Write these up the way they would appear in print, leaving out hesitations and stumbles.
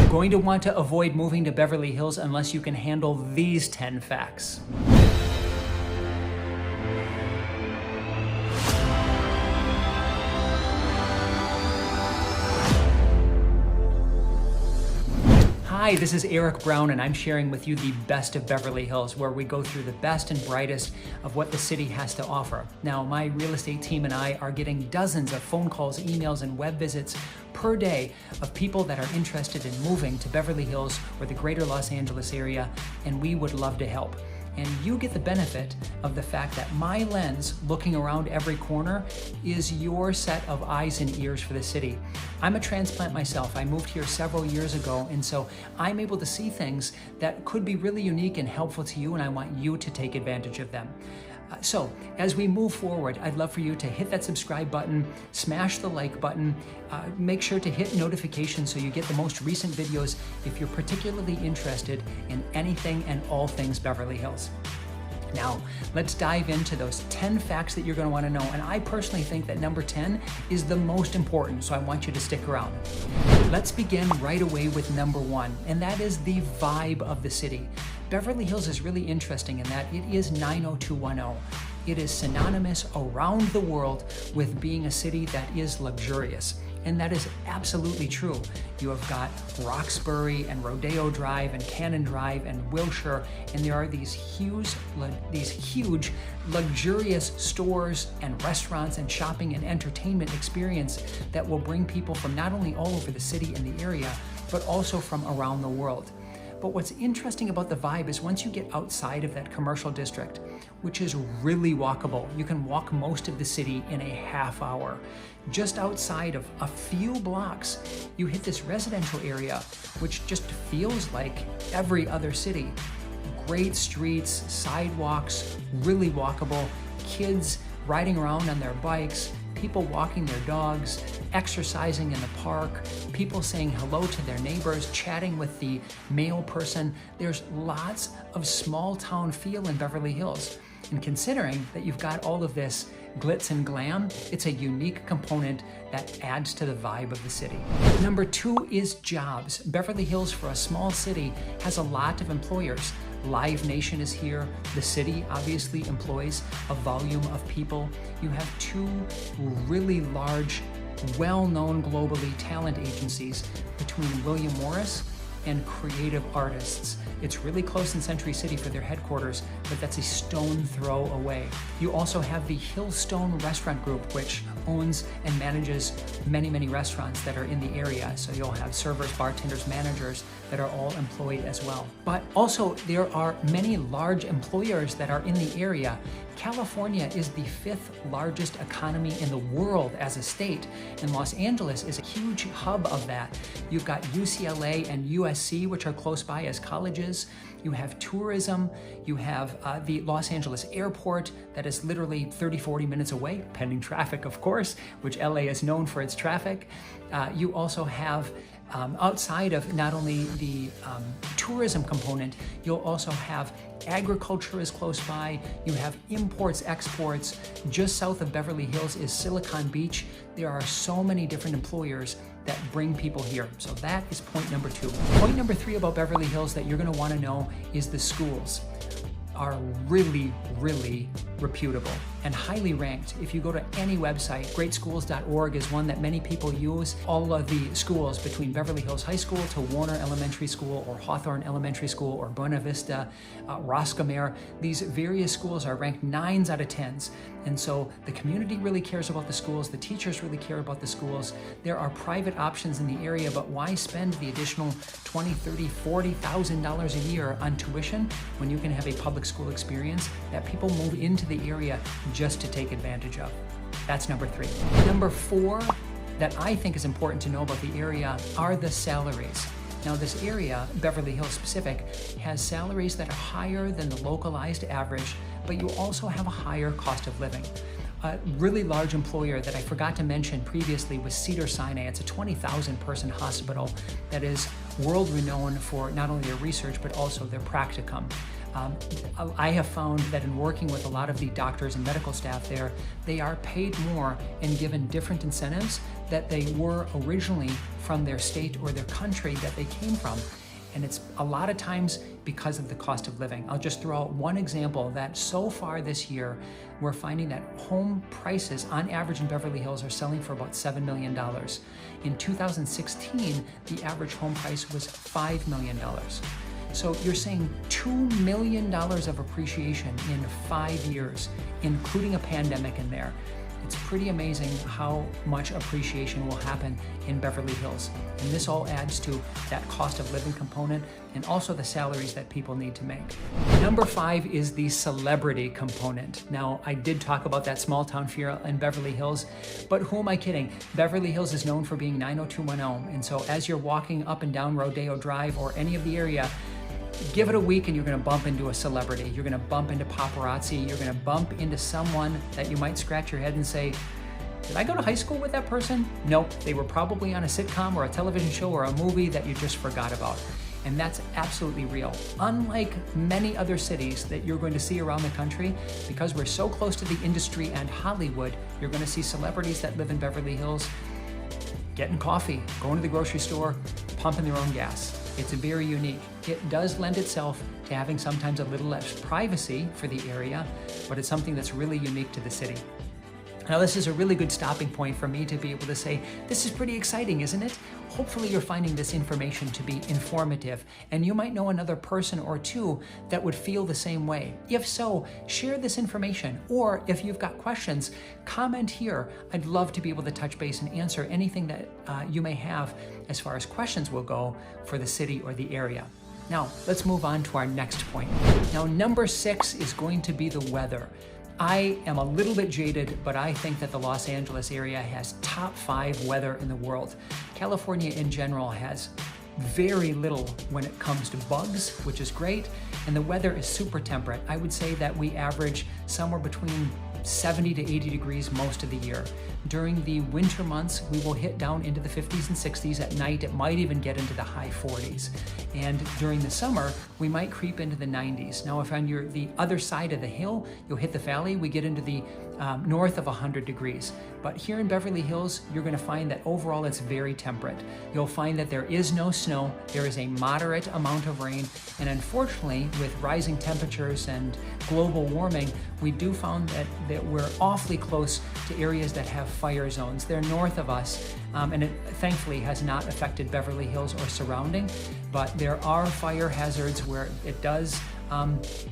You're going to want to avoid moving to Beverly Hills unless you can handle these 10 facts. Hi, this is Erik Brown, and I'm sharing with you the best of Beverly Hills, where we go through the best and brightest of what the city has to offer. Now, my real estate team and I are getting dozens of phone calls, emails, and web visits per day of people that are interested in moving to Beverly Hills or the greater Los Angeles area, and we would love to help. And you get the benefit of the fact that my lens, looking around every corner, is your set of eyes and ears for the city. I'm a transplant myself. I moved here several years ago, and so I'm able to see things that could be really unique and helpful to you, and I want you to take advantage of them. So as we move forward, I'd love for you to hit that subscribe button, smash the like button, make sure to hit notifications so you get the most recent videos if you're particularly interested in anything and all things Beverly Hills. Now, let's dive into those 10 facts that you're going to want to know. And I personally think that number 10 is the most important, so I want you to stick around. Let's begin right away with number 1, and that is the vibe of the city. Beverly Hills is really interesting in that it is 90210. It is synonymous around the world with being a city that is luxurious. And that is absolutely true. You have got Roxbury and Rodeo Drive and Cannon Drive and Wilshire, and there are these huge luxurious stores and restaurants and shopping and entertainment experience that will bring people from not only all over the city and the area, but also from around the world. But what's interesting about the vibe is once you get outside of that commercial district, which is really walkable, you can walk most of the city in a half hour. Just outside of a few blocks, you hit this residential area, which just feels like every other city. Great streets, sidewalks, really walkable, kids riding around on their bikes, people walking their dogs, exercising in the park, people saying hello to their neighbors, chatting with the mail person. There's lots of small town feel in Beverly Hills. And considering that you've got all of this glitz and glam, it's a unique component that adds to the vibe of the city. Number 2 is jobs. Beverly Hills, for a small city, has a lot of employers. Live Nation is here. The city obviously employs a volume of people. You have 2 really large, well-known globally talent agencies between William Morris and Creative Artists. It's really close in Century City for their headquarters, but that's a stone throw away. You also have the Hillstone Restaurant Group, which owns and manages many restaurants that are in the area. So you'll have servers, bartenders, managers that are all employed as well. But also there are many large employers that are in the area. California is the 5th largest economy in the world as a state, and Los Angeles is a huge hub of that. You've got UCLA and USC, which are close by as colleges. You have tourism. You have the Los Angeles airport that is literally 30-40 minutes away, pending traffic, of course, which LA is known for its traffic. You also have outside of not only the tourism component, you'll also have agriculture is close by. You have imports, exports. Just south of Beverly Hills is Silicon Beach. There are so many different employers that bring people here. So that is point number 2. Point number 3 about Beverly Hills that you're going to want to know is the schools are really reputable and highly ranked. If you go to any website, greatschools.org is one that many people use. All of the schools between Beverly Hills High School to Warner Elementary School or Hawthorne Elementary School or Buena Vista, Roscommare, these various schools are ranked 9s out of 10s. And so the community really cares about the schools, the teachers really care about the schools. There are private options in the area, but why spend the additional $20,000, $30,000, $40,000 a year on tuition when you can have a public school experience that people move into the area just to take advantage of? That's number 3. Number 4 that I think is important to know about the area are the salaries. Now this area, Beverly Hills specific, has salaries that are higher than the localized average, but you also have a higher cost of living. A really large employer that I forgot to mention previously was Cedars-Sinai. It's a 20,000 person hospital that is world renowned for not only their research, but also their practicum. I have found that in working with a lot of the doctors and medical staff there, they are paid more and given different incentives that they were originally from their state or their country that they came from. And it's a lot of times because of the cost of living. I'll just throw out one example that so far this year, we're finding that home prices on average in Beverly Hills are selling for about $7 million. In 2016, the average home price was $5 million. So you're saying $2 million of appreciation in 5 years, including a pandemic in there. It's pretty amazing how much appreciation will happen in Beverly Hills. And this all adds to that cost of living component and also the salaries that people need to make. Number 5 is the celebrity component. Now, I did talk about that small town feel in Beverly Hills, but who am I kidding? Beverly Hills is known for being 90210. And so as you're walking up and down Rodeo Drive or any of the area, give it a week and you're gonna bump into a celebrity. You're gonna bump into paparazzi. You're gonna bump into someone that you might scratch your head and say, did I go to high school with that person? Nope, they were probably on a sitcom or a television show or a movie that you just forgot about. And that's absolutely real. Unlike many other cities that you're going to see around the country, because we're so close to the industry and Hollywood, you're gonna see celebrities that live in Beverly Hills getting coffee, going to the grocery store, pumping their own gas. It's very unique. It does lend itself to having sometimes a little less privacy for the area, but it's something that's really unique to the city. Now, this is a really good stopping point for me to be able to say, this is pretty exciting, isn't it? Hopefully you're finding this information to be informative, and you might know another person or two that would feel the same way. If so, share this information, or if you've got questions, comment here. I'd love to be able to touch base and answer anything that you may have as far as questions will go for the city or the area. Now, let's move on to our next point. Now, number 6 is going to be the weather. I am a little bit jaded, but I think that the Los Angeles area has top 5 weather in the world. California in general has very little when it comes to bugs, which is great, and the weather is super temperate. I would say that we average somewhere between 70 to 80 degrees most of the year. During the winter months, we will hit down into the 50s and 60s. At night, it might even get into the high 40s. And during the summer, we might creep into the 90s. Now, if on the other side of the hill, you'll hit the valley, we get into the north of 100 degrees. But here in Beverly Hills, you're gonna find that overall it's very temperate. You'll find that there is no snow, there is a moderate amount of rain, and unfortunately, with rising temperatures and global warming, we do find that we're awfully close to areas that have fire zones. They're north of us, and it thankfully has not affected Beverly Hills or surrounding, but there are fire hazards where it does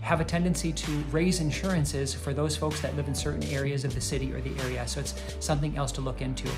have a tendency to raise insurances for those folks that live in certain areas of the city or the area. So it's something else to look into.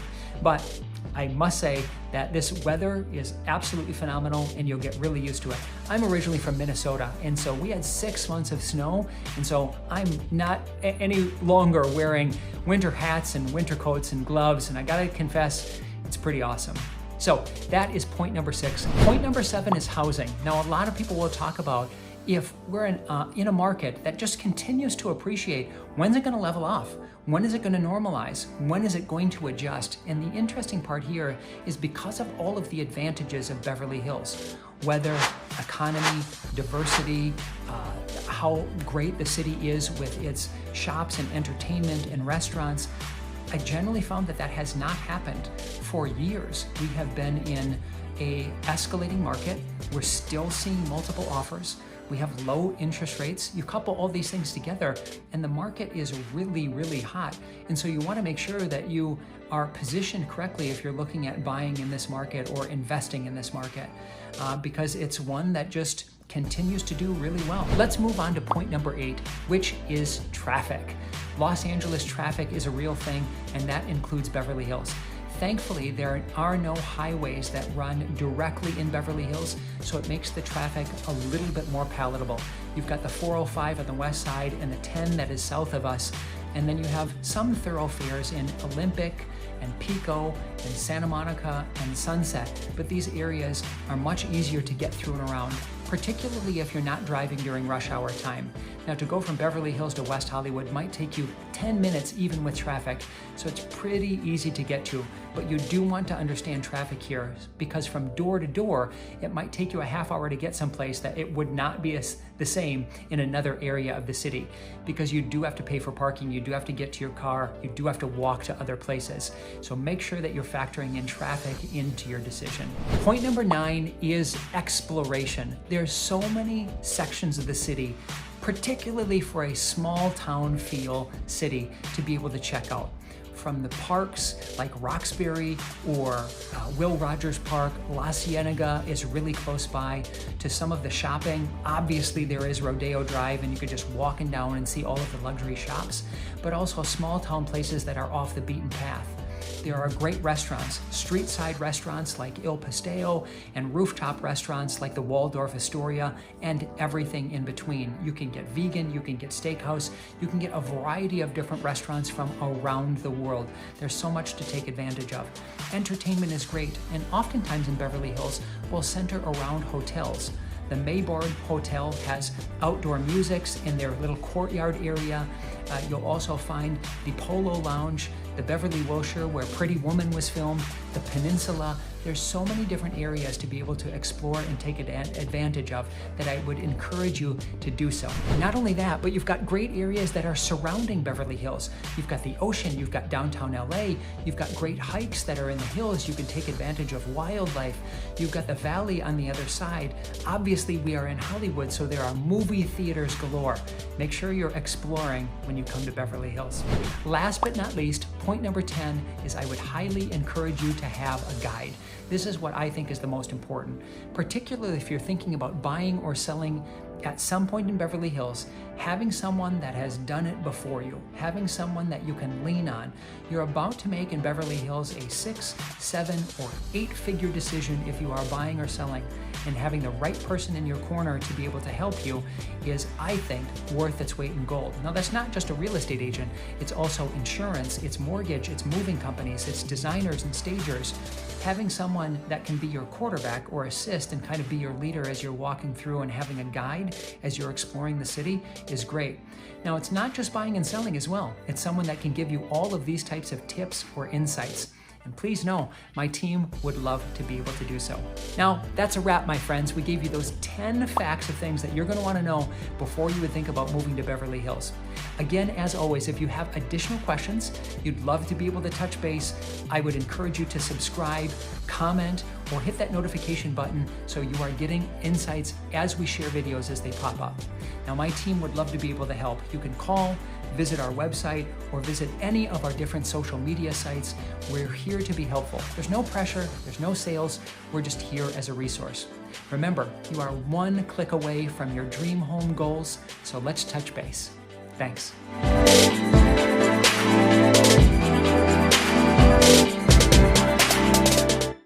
But I must say that this weather is absolutely phenomenal and you'll get really used to it. I'm originally from Minnesota, and so we had 6 months of snow, and so I'm not any longer wearing winter hats and winter coats and gloves, and I gotta confess, it's pretty awesome. So that is point number 6. Point number 7 is housing. Now, a lot of people will talk about if we're in a market that just continues to appreciate, when's it gonna level off? When is it gonna normalize? When is it going to adjust? And the interesting part here is because of all of the advantages of Beverly Hills, weather, economy, diversity, how great the city is with its shops and entertainment and restaurants, I generally found that has not happened for years. We have been in a escalating market. We're still seeing multiple offers. We have low interest rates. You couple all these things together and the market is really, really hot. And so you want to make sure that you are positioned correctly if you're looking at buying in this market or investing in this market, because it's one that just continues to do really well. Let's move on to point number 8, which is traffic. Los Angeles traffic is a real thing, and that includes Beverly Hills. Thankfully, there are no highways that run directly in Beverly Hills, so it makes the traffic a little bit more palatable. You've got the 405 on the west side and the 10 that is south of us, and then you have some thoroughfares in Olympic and Pico and Santa Monica and Sunset, but these areas are much easier to get through and around, particularly if you're not driving during rush hour time. Now, to go from Beverly Hills to West Hollywood might take you 10 minutes even with traffic, so it's pretty easy to get to. but you do want to understand traffic here, because from door to door, it might take you a half hour to get someplace that it would not be the same in another area of the city, because you do have to pay for parking, you do have to get to your car, you do have to walk to other places. So make sure that you're factoring in traffic into your decision. Point number 9 is exploration. There's so many sections of the city, particularly for a small town feel city, to be able to check out. From the parks like Roxbury or Will Rogers Park, La Cienega is really close by, to some of the shopping. Obviously there is Rodeo Drive and you could just walk in down and see all of the luxury shops, but also small town places that are off the beaten path. There are great restaurants, street side restaurants like Il Pastel, and rooftop restaurants like the Waldorf Astoria, and everything in between. You can get vegan, you can get steakhouse, you can get a variety of different restaurants from around the world. There's so much to take advantage of. Entertainment is great, and oftentimes in Beverly Hills will center around hotels. The Mayborn Hotel has outdoor musics in their little courtyard area. You'll also find the Polo Lounge, the Beverly Wilshire where Pretty Woman was filmed, the Peninsula. There's so many different areas to be able to explore and take advantage of that I would encourage you to do so. Not only that, but you've got great areas that are surrounding Beverly Hills. You've got the ocean, you've got downtown LA, you've got great hikes that are in the hills. You can take advantage of wildlife. You've got the valley on the other side. Obviously, we are in Hollywood, so there are movie theaters galore. Make sure you're exploring when you come to Beverly Hills. Last but not least, point number 10 is I would highly encourage you to have a guide. This is what I think is the most important, particularly if you're thinking about buying or selling at some point in Beverly Hills. Having someone that has done it before you, having someone that you can lean on. You're about to make in Beverly Hills a 6, 7, or 8-figure decision if you are buying or selling, and having the right person in your corner to be able to help you is, I think, worth its weight in gold. Now, that's not just a real estate agent, it's also insurance, it's mortgage, it's moving companies, it's designers and stagers. Having someone that can be your quarterback or assist and kind of be your leader as you're walking through, and having a guide as you're exploring the city is great. Now, it's not just buying and selling as well. It's someone that can give you all of these types of tips or insights. And please know, my team would love to be able to do so. Now, that's a wrap, my friends. We gave you those 10 facts of things that you're going to want to know before you would think about moving to Beverly Hills. Again, as always, if you have additional questions, you'd love to be able to touch base, I would encourage you to subscribe, comment, or hit that notification button so you are getting insights as we share videos as they pop up. Now, my team would love to be able to help. You can call, visit our website, or visit any of our different social media sites. We're here to be helpful. There's no pressure, there's no sales, we're just here as a resource. Remember, you are one click away from your dream home goals, so let's touch base. Thanks.